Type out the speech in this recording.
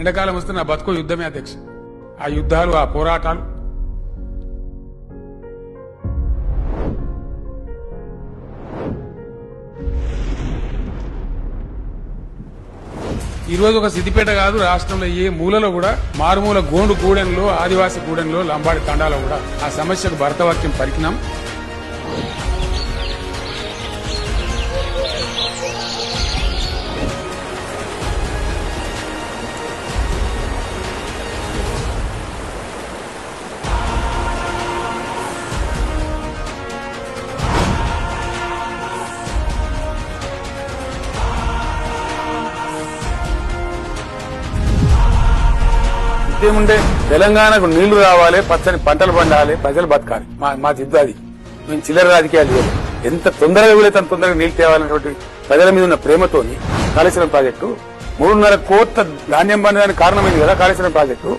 ఎండాకాలం వస్తే నా బతుకు యుద్ధమే అధ్యక్ష. ఆ యుద్ధాలు, ఆ పోరాటాలు ఈ రోజు ఒక సిద్దిపేట కాదు, రాష్ట్రంలో ఏ మూలలో కూడా మారుమూల గోండు గూడెంలో, ఆదివాసీ గూడెంలో, లంబాడి తండాలో కూడా ఆ సమస్యకు భరతవాక్యం పలికినాం. ఏముండే తెలంగాణకు నీళ్లు రావాలి, పచ్చని పంటలు పండాలి, ప్రజలు బతకాలి. మా జిద్దు అది. మేము చిల్లర రాజకీయాలు చేయాలి. ఎంత తొందరగా వీలైతే అంత తొందరగా నీళ్లు తేవాలనేటువంటి ప్రజల మీద ఉన్న ప్రేమతోని కాళేశ్వరం ప్రాజెక్టు 3.5 కోట్ల ధాన్యం పండడానికి కారణమైంది కదా కాళేశ్వరం ప్రాజెక్టు.